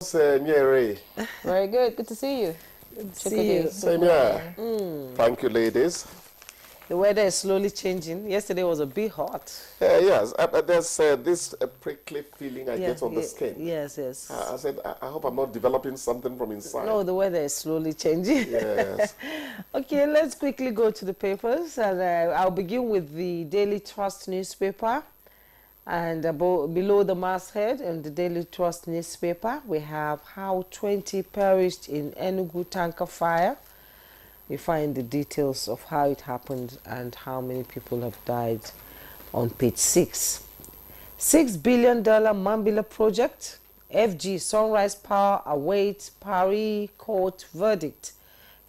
Nyeri. Very good. Good to see you. See you. Same here. Thank you, ladies. The weather is slowly changing. Yesterday was a bit hot. Yes, there's this prickly feeling I get on the skin. Yes, yes. I said, I hope I'm not developing something from inside. No, the weather is slowly changing. Yes. Okay, let's quickly go to the papers. And I'll begin with the Daily Trust newspaper. And below the masthead in the Daily Trust newspaper, we have how 20 perished in Enugu tanker fire. You find the details of how it happened and how many people have died on page 6. $6 billion Mambila project. FG Sunrise Power awaits Paris court verdict.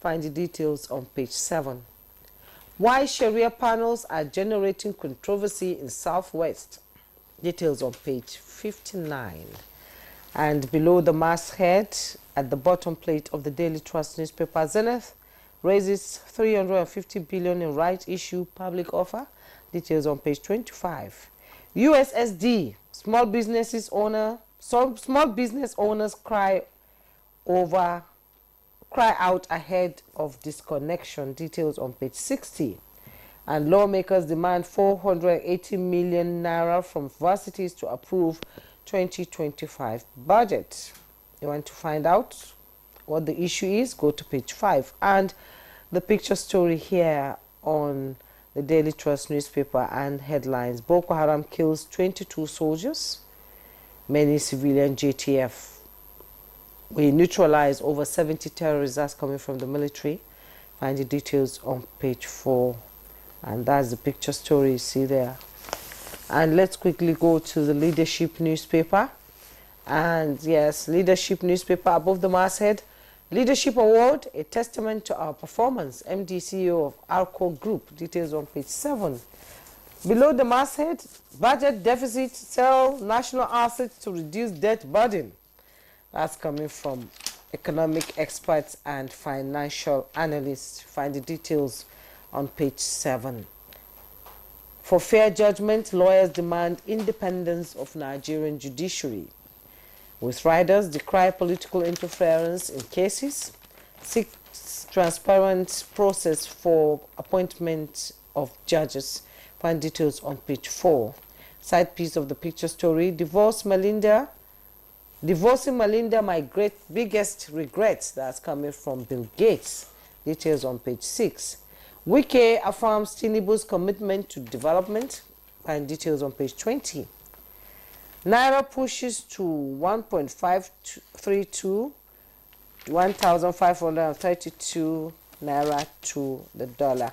Find the details on page 7. Why Sharia panels are generating controversy in Southwest. Details on page 59. And below the masthead, at the bottom plate of the Daily Trust newspaper, Zenith raises $350 billion in right issue public offer. Details on page 25. USSD, small business owners cry out ahead of disconnection. Details on page 60. And lawmakers demand 480 million naira from varsities to approve 2025 budget. You want to find out what the issue is? Go to page 5. And the picture story here on the Daily Trust newspaper and headlines. Boko Haram kills 22 soldiers, many civilian JTF. We neutralize over 70 terrorists. That's coming from the military. Find the details on page 4. And that's the picture story you see there. And let's quickly go to the Leadership newspaper. And yes, Leadership newspaper above the masthead. Leadership Award, a testament to our performance. MD CEO of Arco Group. Details on page 7. Below the masthead, budget deficit, sell national assets to reduce debt burden. That's coming from economic experts and financial analysts. Find the details on page 7. For fair judgment, lawyers demand independence of Nigerian judiciary. With riders decry political interference in cases, seeks transparent process for appointment of judges. Find details on page 4. Side piece of the picture story, divorcing Melinda, my biggest regret. That's coming from Bill Gates. Details on page 6. Wike affirms Tinubu's commitment to development. Find details on page 20. Naira pushes to 1.532, 1,532 Naira to the dollar,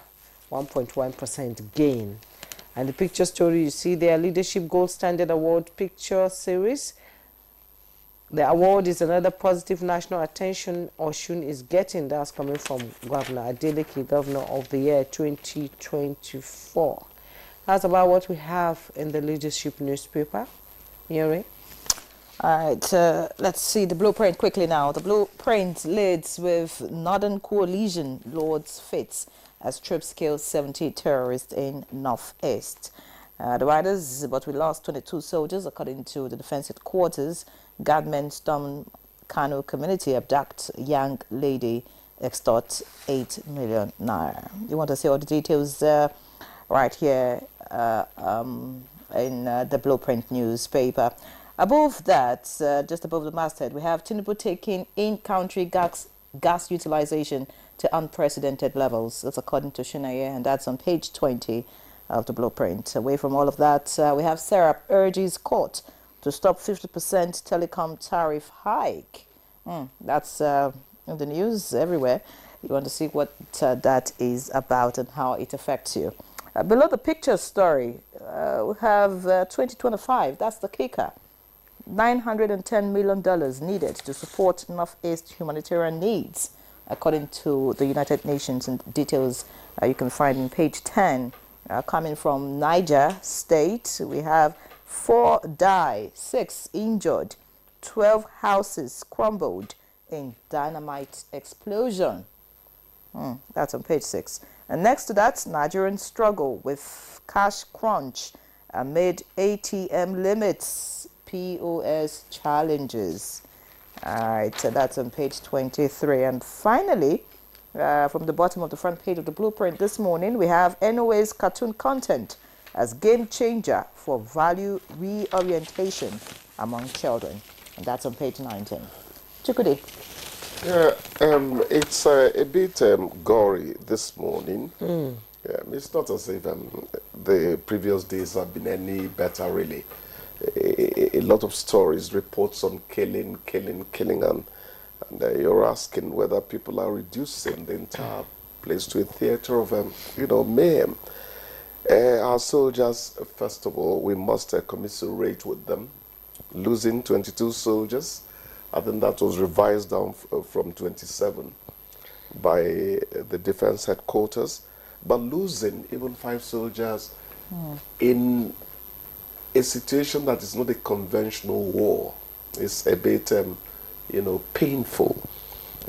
1.1% gain. And the picture story you see there, Leadership Gold Standard Award picture series. The award is another positive national attention Osun is getting. That's coming from Governor Adeleke, Governor of the year 2024. That's about what we have in the Leadership newspaper. Yuri? All right, let's see the blueprint quickly now. The blueprint leads with Northern Coalition Lord's Fits as troops kill 70 terrorists in Northeast. The riders, but we lost 22 soldiers according to the defense headquarters. Gunmen storm Kano community, abduct young lady, extort 8 million naira. You want to see all the details right here in the Blueprint newspaper. Above that, just above the masthead, we have Tinubu taking in-country gas utilization to unprecedented levels. That's according to Shinaye, and that's on page 20 of the Blueprint. Away from all of that, we have Serap urges court to stop 50% telecom tariff hike. That's in the news everywhere. You want to see what that is about and how it affects you. Below the picture story, we have 2025. That's the kicker. $910 million needed to support Northeast humanitarian needs, according to the United Nations. And details you can find on page 10. Coming from Niger State, we have 4 die, 6 injured, 12 houses crumbled in dynamite explosion. That's on page 6. And next to that, Nigerians struggle with cash crunch amid ATM limits, POS challenges. All right, so that's on page 23. And finally, from the bottom of the front page of the blueprint this morning, we have NOA's cartoon content as game changer for value reorientation among children. And that's on page 19. Chukudi. Yeah, it's a bit gory this morning. It's not as if the previous days have been any better, really. A lot of stories, reports on killing, and you're asking whether people are reducing the entire place to a theater of, mayhem. Our soldiers, first of all, we must commiserate with them. Losing 22 soldiers, I think that was revised down from 27 by the defense headquarters. But losing even 5 soldiers in a situation that is not a conventional war is a bit, painful.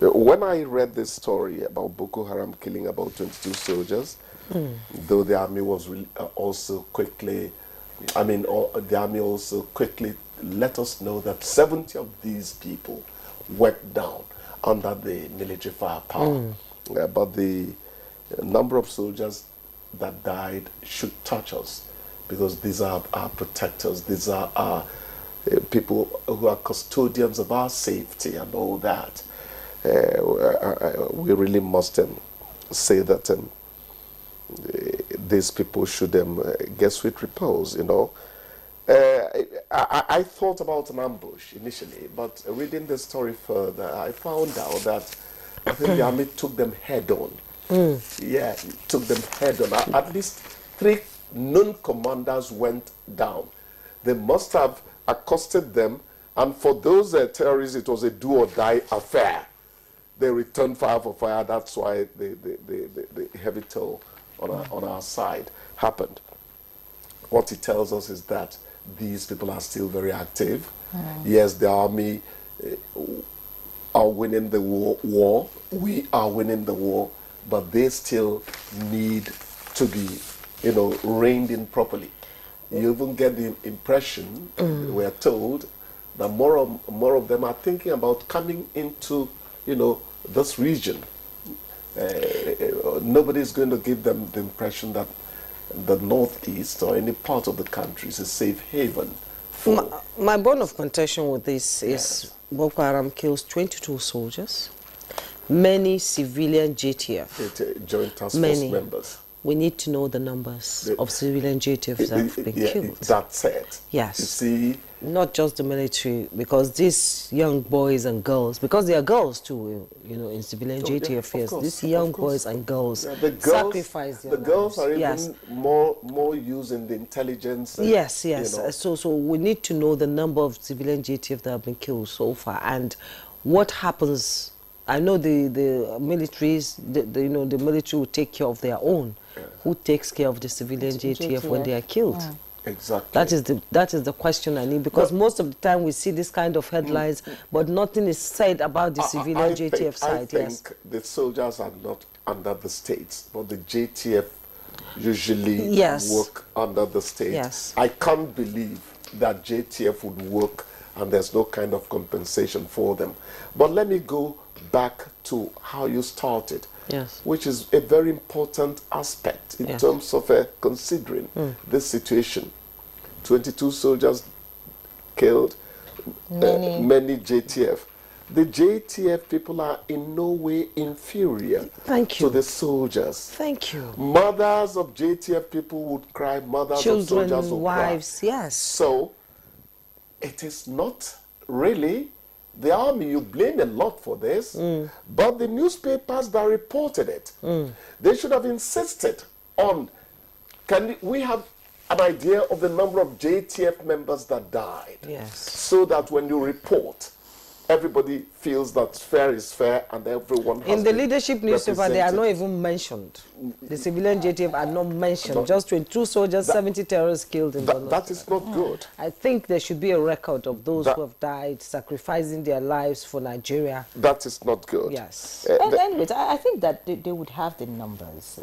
When I read this story about Boko Haram killing about 22 soldiers, though the army was also quickly, the army also quickly let us know that 70 of these people went down under the military firepower. But the number of soldiers that died should touch us, because these are our protectors. These are our people who are custodians of our safety and all that. We really must say that these people should get sweet repose, I thought about an ambush initially, but reading the story further, I found out that I think the army took them head on. Yeah, took them head on. At least 3 known commanders went down. They must have accosted them, and for those terrorists, it was a do-or-die affair. They returned fire for fire. That's why the heavy toll on our side happened. What it tells us is that these people are still very active. Yes, the army are winning the war. We are winning the war, but they still need to be, reined in properly. You even get the impression, we are told, that more of them are thinking about coming into, this region. Nobody is going to give them the impression that the northeast or any part of the country is a safe haven. My bone of contention with this is Boko Haram kills 22 soldiers, many civilian JTF, Joint Task Force members. We need to know the numbers of civilian JTFs that have been killed. That's it. Yes. You see, not just the military, because these young boys and girls, because they are girls too, in civilian JTF affairs, these young boys and girls, sacrifice their lives. The girls are even more used in the intelligence. Yes. So we need to know the number of civilian JTF that have been killed so far, and what happens. I know the militaries, the military will take care of their own. Who takes care of the civilian JTF when they are killed? Exactly. That is the question I need, because most of the time we see this kind of headlines, but nothing is said about the civilian JTF side. I think the soldiers are not under the states, but the JTF usually work under the state. Yes. I can't believe that JTF would work and there's no kind of compensation for them. But let me go back to how you started, which is a very important aspect in terms of considering this situation. 22 soldiers killed, many JTF. The JTF people are in no way inferior to the soldiers. Thank you. Mothers of JTF people would cry, mothers of soldiers would wives, cry. Yes. So, it is not really the army. You blame a lot for this, but the newspapers that reported it, they should have insisted on, we have an idea of the number of JTF members that died? Yes. So that when you report, everybody feels that fair is fair and everyone has in the leadership newspaper, they are not even mentioned. The civilian JTF are not mentioned. Just 22 soldiers, 70 terrorists killed in the that is not good. I think there should be a record of those who have died, sacrificing their lives for Nigeria. That is not good. Yes. Anyways, I think that they would have the numbers.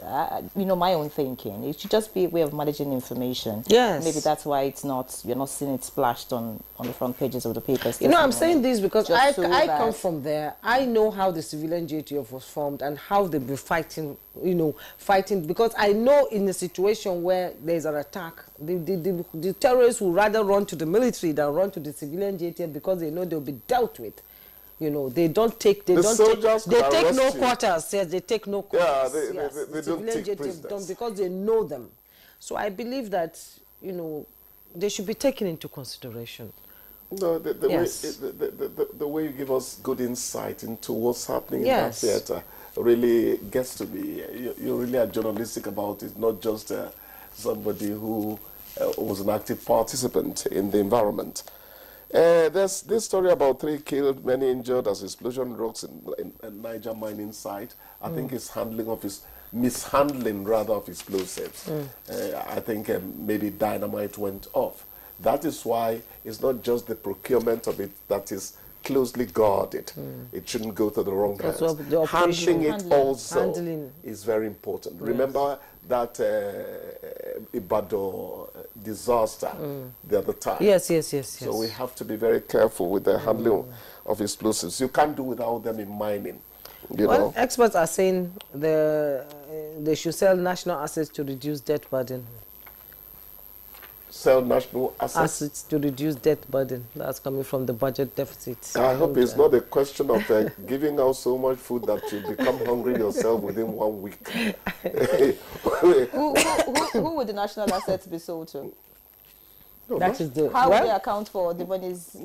My own thinking. It should just be a way of managing information. Yes. Maybe that's why you're not seeing it splashed on the front pages of the papers. I'm saying this because just so I that come from there. I know how the civilian JTF was formed and how they've been fighting, fighting, because I know in a situation where there's an attack, the terrorists will rather run to the military than run to the civilian JTF because they know they'll be dealt with. They don't take, they take no quarters. Yes, they take no quarters. Yeah, they don't take prisoners because they know them. So I believe that, they should be taken into consideration. No, the way you give us good insight into what's happening in that theater really gets to me. You really are journalistic about it, not just somebody who was an active participant in the environment. There's this story about 3 killed, many injured as explosion rocks in Niger mining site. I think it's mishandling rather of explosives. I think maybe dynamite went off. That is why it's not just the procurement of it that is closely guarded. It shouldn't go to the wrong hands. Handling it also is very important. Yes. Remember that Ibadan disaster the other time. Yes. So we have to be very careful with the handling of explosives. You can't do without them in mining. Well, experts are saying they should sell national assets to reduce debt burden. Sell national assets to reduce debt burden. That's coming from the budget deficit. I hope it's not a question of giving out so much food that you become hungry yourself within 1 week. who would the national assets be sold to? No, how would they account for the monies?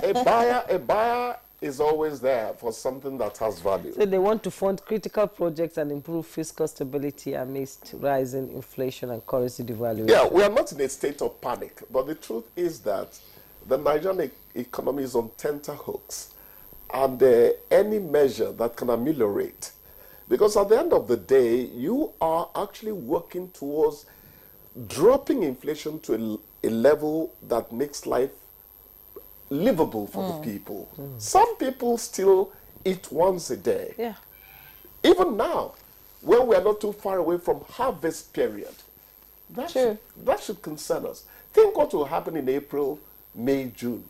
A buyer is always there for something that has value. So they want to fund critical projects and improve fiscal stability amidst rising inflation and currency devaluation. Yeah, we are not in a state of panic, but the truth is that the Nigerian economy is on tenterhooks, and any measure that can ameliorate, because at the end of the day, you are actually working towards dropping inflation to a level that makes life livable for the people. Some people still eat once a day. Yeah. Even now, when we are not too far away from harvest period, that should concern us. Think what will happen in April, May, June,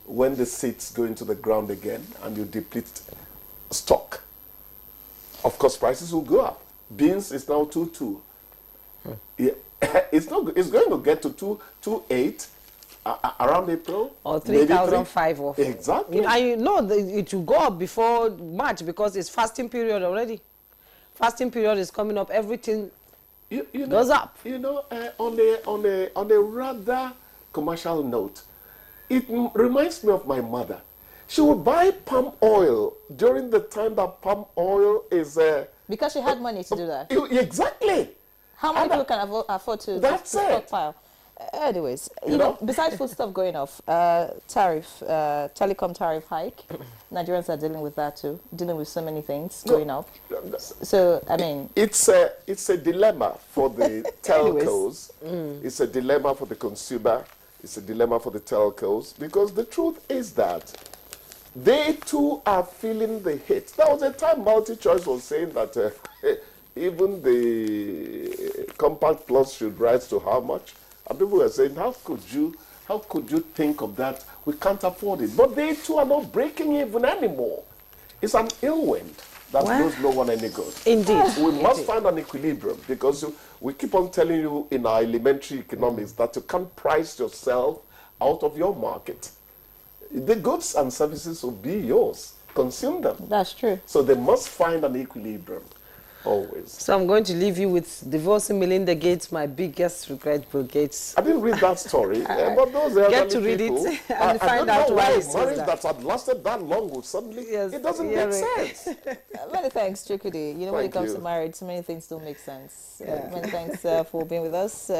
when the seeds go into the ground again and you deplete stock. Of course, prices will go up. Beans is now 2.2. Yeah. It's going to get to 2.8 around April. Or 3,005. Exactly. It will go up before March because it's fasting period already. Fasting period is coming up. Everything goes up. On a rather commercial note, it reminds me of my mother. She would buy palm oil during the time that palm oil is... because she had money to do that. Exactly. How many people can afford to stockpile? Anyways, besides food stuff going off, telecom tariff hike, Nigerians are dealing with that too, dealing with so many things going up. So, I mean... It's a dilemma for the telcos. It's a dilemma for the consumer. It's a dilemma for the telcos, because the truth is that they too are feeling the hit. There was a time MultiChoice was saying that even the Compact Plus should rise to how much? And people were saying, how could you think of that? We can't afford it. But they too are not breaking even anymore. It's an ill wind that does no one any good. Indeed. We must find an equilibrium, because we keep on telling you in our elementary economics that you can't price yourself out of your market. The goods and services will be yours. Consume them. That's true. So they must find an equilibrium. Always. So I'm going to leave you with divorcing Melinda Gates, my biggest regret, Bill Gates. I didn't read that story, but those elderly get to read people, it and find out why a marriage that had lasted that long would suddenly, it doesn't make sense. Many thanks, Chukudi. When it comes to marriage, so many things don't make sense. Many thanks for being with us.